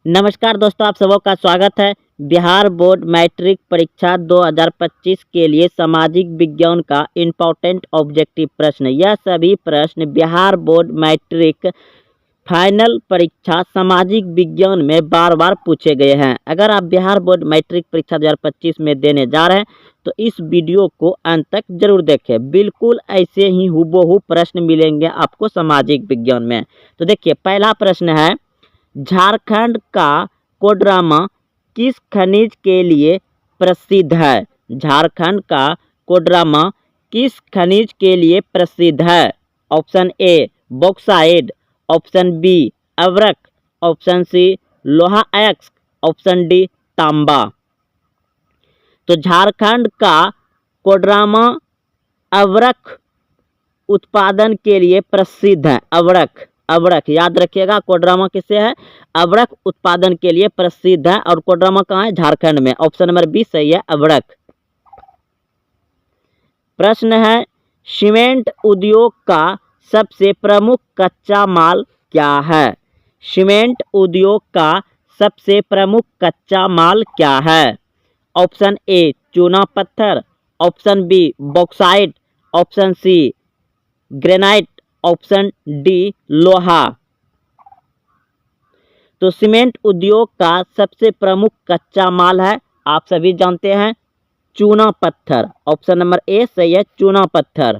नमस्कार दोस्तों, आप सबों का स्वागत है। बिहार बोर्ड मैट्रिक परीक्षा 2025 के लिए सामाजिक विज्ञान का इम्पोर्टेंट ऑब्जेक्टिव प्रश्न। यह सभी प्रश्न बिहार बोर्ड मैट्रिक फाइनल परीक्षा सामाजिक विज्ञान में बार बार पूछे गए हैं। अगर आप बिहार बोर्ड मैट्रिक परीक्षा 2025 में देने जा रहे हैं तो इस वीडियो को अंत तक जरूर देखें। बिल्कुल ऐसे ही हूबहू प्रश्न मिलेंगे आपको सामाजिक विज्ञान में। तो देखिए, पहला प्रश्न है, झारखंड का कोडरमा किस खनिज के लिए प्रसिद्ध है? झारखंड का कोडरमा किस खनिज के लिए प्रसिद्ध है? Option A bauxite, option B अवरक, ऑप्शन सी लोहा एक्स, ऑप्शन डी तांबा। तो झारखंड का कोडरमा अवरक उत्पादन के लिए प्रसिद्ध है। अवरक अवरक याद रखिएगा, कोडरमा किससे है? अवरक उत्पादन के लिए प्रसिद्ध है। और कोडरमा कहाँ है? झारखंड में। ऑप्शन नंबर बी सही है, अवरक। प्रश्न है, सीमेंट उद्योग का सबसे प्रमुख कच्चा माल क्या है? सीमेंट उद्योग का सबसे प्रमुख कच्चा माल क्या है? ऑप्शन ए चूना पत्थर, option B bauxite, option C granite, option D लोहा। तो सीमेंट उद्योग का सबसे प्रमुख कच्चा माल है, आप सभी जानते हैं, चूना पत्थर। ऑप्शन नंबर ए सही है, चूना पत्थर।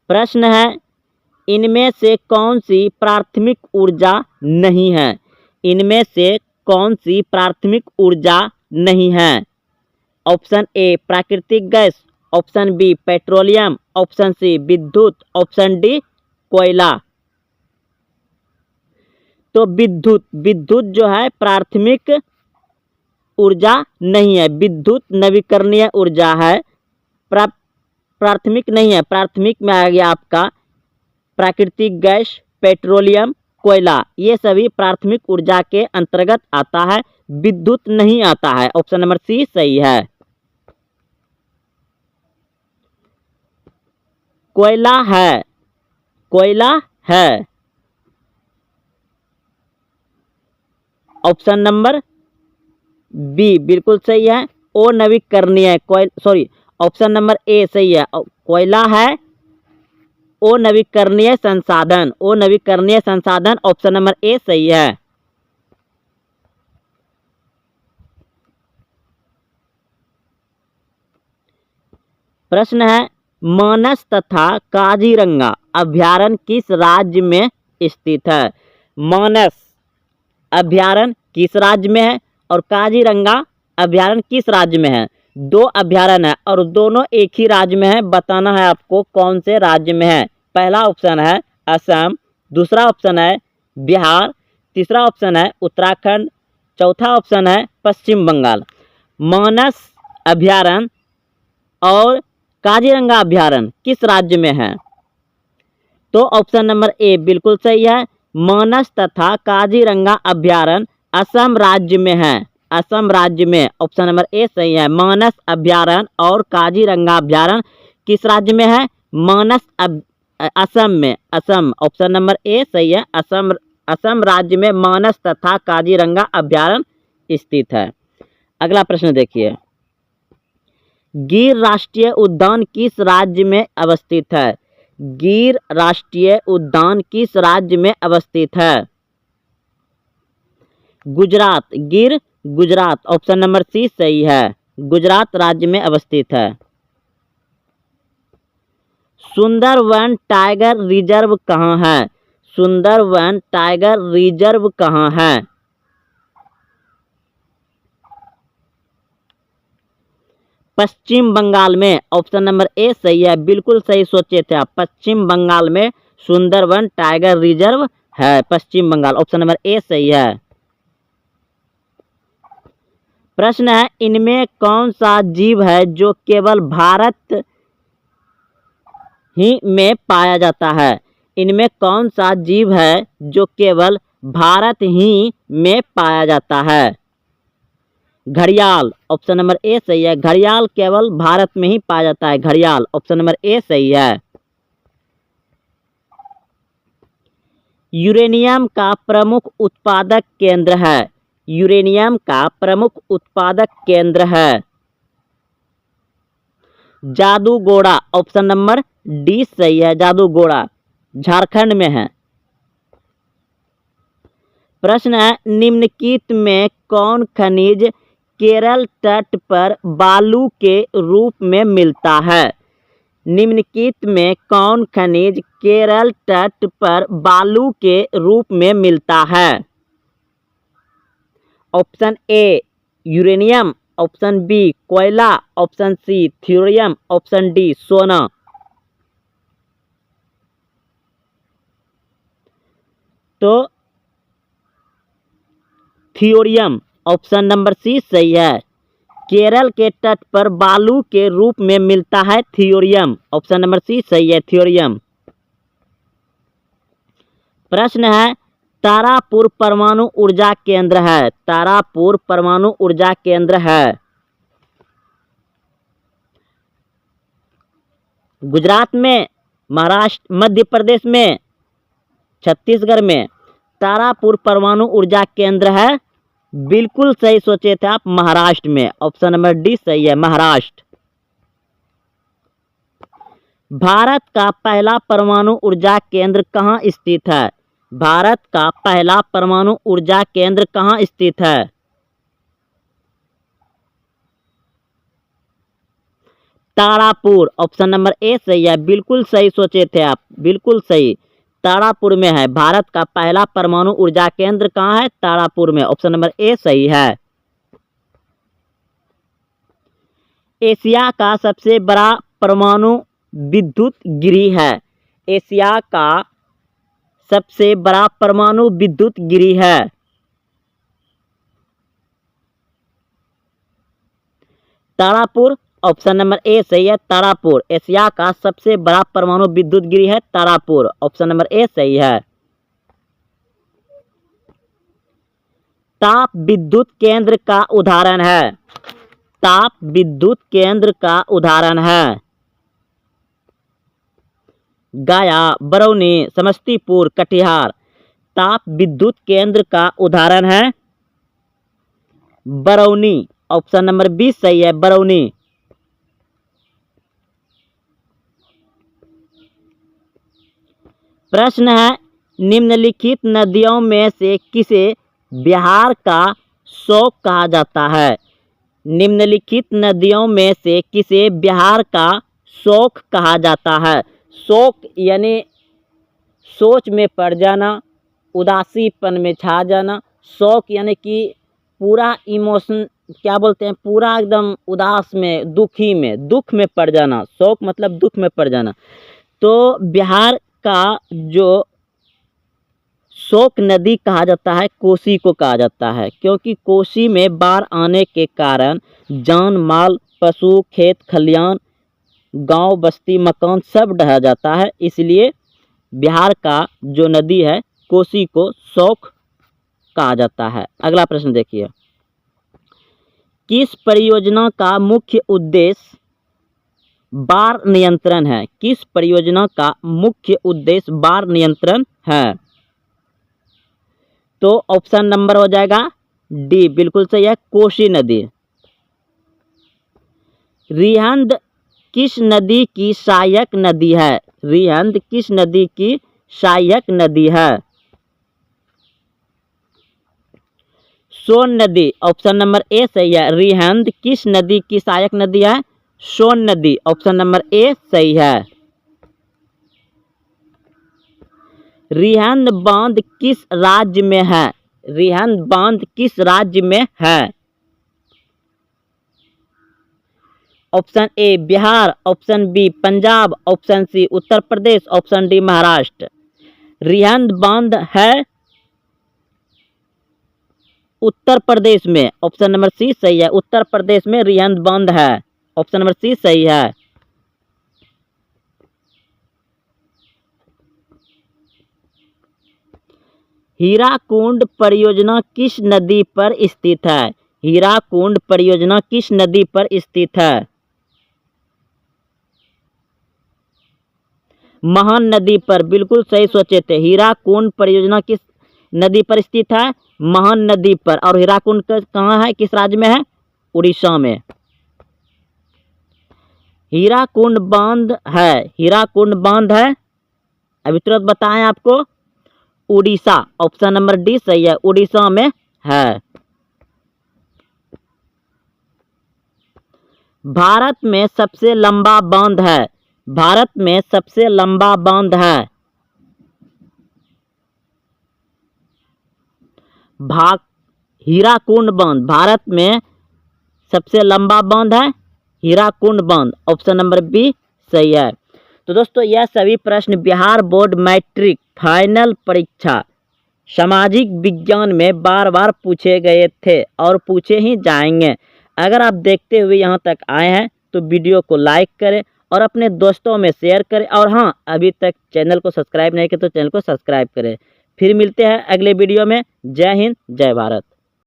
प्रश्न है, इनमें से कौन सी प्राथमिक ऊर्जा नहीं है? इनमें से कौन सी प्राथमिक ऊर्जा नहीं है? ऑप्शन ए प्राकृतिक gas, option B petroleum, option C विद्युत, ऑप्शन डी कोयला। तो विद्युत विद्युत जो है प्राथमिक ऊर्जा नहीं है। विद्युत नवीकरणीय ऊर्जा है, प्राथमिक नहीं है। प्राथमिक में आ गया आपका प्राकृतिक गैस, पेट्रोलियम, कोयला, ये सभी प्राथमिक ऊर्जा के अंतर्गत आता है, विद्युत नहीं आता है। ऑप्शन नंबर सी सही है। कोयला है, कोयला है। ऑप्शन नंबर बी बिल्कुल सही है, अनवीकरणीय सॉरी, ऑप्शन नंबर ए सही है, कोयला है अनवीकरणीय संसाधन, अनवीकरणीय संसाधन। ऑप्शन नंबर ए सही है। प्रश्न है, मानस तथा काजीरंगा अभ्यारण्य किस राज्य में स्थित है? मानस अभ्यारण्य किस राज्य में है और काजीरंगा अभ्यारण्य किस राज्य में है? दो अभ्यारण्य है और दोनों एक ही राज्य में है। बताना है आपको कौन से राज्य में है। पहला ऑप्शन है असम, दूसरा ऑप्शन है बिहार, तीसरा ऑप्शन है उत्तराखंड, चौथा ऑप्शन है पश्चिम बंगाल। मानस अभ्यारण्य और काजीरंगा अभ्यारण्य किस राज्य में है? तो ऑप्शन नंबर ए बिल्कुल सही है, मानस तथा काजीरंगा अभ्यारण्य असम राज्य में है, असम राज्य में। ऑप्शन नंबर ए सही है, मानस अभ्यारण्य और काजीरंगा अभ्यारण्य किस राज्य में है? मानस असम में, असम। ऑप्शन नंबर ए सही है, असम, असम राज्य में मानस तथा काजीरंगा अभ्यारण्य स्थित है। अगला प्रश्न देखिए, गिर राष्ट्रीय उद्यान किस राज्य में अवस्थित है? गिर राष्ट्रीय उद्यान किस राज्य में अवस्थित है? गुजरात, गिर गुजरात। ऑप्शन नंबर सी सही है, गुजरात राज्य में अवस्थित है। सुंदरवन टाइगर रिजर्व कहाँ है? सुंदरवन टाइगर रिजर्व कहाँ है? पश्चिम बंगाल में। ऑप्शन नंबर ए सही है, बिल्कुल सही सोचे थे आप। पश्चिम बंगाल में सुंदरवन टाइगर रिजर्व है, पश्चिम बंगाल। ऑप्शन नंबर ए सही है। प्रश्न है, इनमें कौन सा जीव है जो केवल भारत ही में पाया जाता है? इनमें कौन सा जीव है जो केवल भारत ही में पाया जाता है? घड़ियाल। ऑप्शन नंबर ए सही है, घड़ियाल केवल भारत में ही पाया जाता है, घड़ियाल। ऑप्शन नंबर ए सही है। यूरेनियम का प्रमुख उत्पादक केंद्र है। यूरेनियम का प्रमुख उत्पादक केंद्र है जादूगोड़ा। ऑप्शन नंबर डी सही है, जादूगोड़ा झारखंड में है। प्रश्न है, निम्नलिखित में कौन खनिज केरल तट पर बालू के रूप में मिलता है? निम्नलिखित में कौन खनिज केरल तट पर बालू के रूप में मिलता है? Option A uranium, option B कोयला, option C thorium, option D सोना। तो थोरियम ऑप्शन नंबर सी सही है। केरल के तट पर बालू के रूप में मिलता है थोरियम। ऑप्शन नंबर सी सही है, थोरियम। प्रश्न है, तारापुर परमाणु ऊर्जा केंद्र है। तारापुर परमाणु ऊर्जा केंद्र है गुजरात में, महाराष्ट्र, मध्य प्रदेश में, छत्तीसगढ़ में। तारापुर परमाणु ऊर्जा केंद्र है, बिल्कुल सही सोचे थे आप, महाराष्ट्र में। ऑप्शन नंबर डी सही है, महाराष्ट्र। भारत का पहला परमाणु ऊर्जा केंद्र कहाँ स्थित है? भारत का पहला परमाणु ऊर्जा केंद्र कहाँ स्थित है? तारापुर ऑप्शन नंबर ए सही है, बिल्कुल सही सोचे थे आप, बिल्कुल सही। तारापुर में है। भारत का पहला परमाणु ऊर्जा केंद्र कहाँ है? तारापुर में। ऑप्शन नंबर ए सही है। एशिया का सबसे बड़ा परमाणु विद्युत गृह है। एशिया का सबसे बड़ा परमाणु विद्युत गृह है तारापुर। ऑप्शन नंबर ए सही है, तारापुर। एशिया का सबसे बड़ा परमाणु विद्युत गृह है तारापुर। ऑप्शन नंबर ए सही है। ताप विद्युत केंद्र का उदाहरण है। ताप विद्युत केंद्र का उदाहरण है गया, बरौनी, समस्तीपुर, कटिहार। ताप विद्युत केंद्र का उदाहरण है बरौनी। ऑप्शन नंबर बी सही है, बरौनी। प्रश्न है, निम्नलिखित नदियों में से किसे बिहार का शोक कहा जाता है? निम्नलिखित नदियों में से किसे बिहार का शोक कहा जाता है? शोक यानी सोच में पड़ जाना, उदासीपन में छा जाना। शोक यानी कि पूरा इमोशन, क्या बोलते हैं, पूरा एकदम उदास में, दुखी में, दुख में पड़ जाना। शोक मतलब दुख में पड़ जाना। तो बिहार का जो शोक नदी कहा जाता है, कोसी को कहा जाता है, क्योंकि कोसी में बाढ़ आने के कारण जान माल, पशु, खेत खलियान, गांव बस्ती, मकान सब ढह जाता है। इसलिए बिहार का जो नदी है, कोसी को शोक कहा जाता है। अगला प्रश्न देखिए, किस परियोजना का मुख्य उद्देश्य बाढ़ नियंत्रण है? किस परियोजना का मुख्य उद्देश्य बाढ़ नियंत्रण है? तो ऑप्शन नंबर हो जाएगा डी, बिल्कुल सही है, कोसी नदी। रिहंद किस नदी की सहायक नदी है? रिहंद किस नदी की सहायक नदी है? सोन नदी। ऑप्शन नंबर ए सही है। रिहंद किस नदी की सहायक नदी है? सोन नदी। ऑप्शन नंबर ए सही है। रिहंद बांध किस राज्य में है? रिहंद बांध किस राज्य में है? Option A Bihar, option B Punjab, option C Uttar Pradesh, option D Maharashtra. Rihand बांध है उत्तर प्रदेश में। ऑप्शन नंबर सी सही है, उत्तर प्रदेश में रिहंद बांध है। ऑप्शन नंबर सी सही है। हीराकुंड परियोजना किस नदी पर स्थित है? हीराकुंड परियोजना किस नदी पर स्थित है? महान नदी पर, बिल्कुल सही सोचे थे। हीराकुंड परियोजना किस नदी पर स्थित है? महान नदी पर। और हीराकुंड कहाँ है, किस राज्य में है? उड़ीसा में। हीराकुंड बांध है, हीराकुंड बांध है, अभी तुरंत बताएं आपको, उड़ीसा। ऑप्शन नंबर डी सही है, उड़ीसा में है। भारत में सबसे लंबा बांध है, भारत में सबसे लंबा बांध है, हीराकुंड बांध। भारत में सबसे लंबा बांध है हीराकुंड बांध। ऑप्शन नंबर बी सही है। तो दोस्तों यह सभी प्रश्न बिहार बोर्ड मैट्रिक फाइनल परीक्षा सामाजिक विज्ञान में बार बार पूछे गए थे और पूछे ही जाएंगे। अगर आप देखते हुए यहाँ तक आए हैं तो वीडियो को लाइक करें और अपने दोस्तों में शेयर करें। और हाँ, अभी तक चैनल को सब्सक्राइब नहीं किया तो चैनल को सब्सक्राइब करें। फिर मिलते हैं अगले वीडियो में। जय हिंद, जय भारत।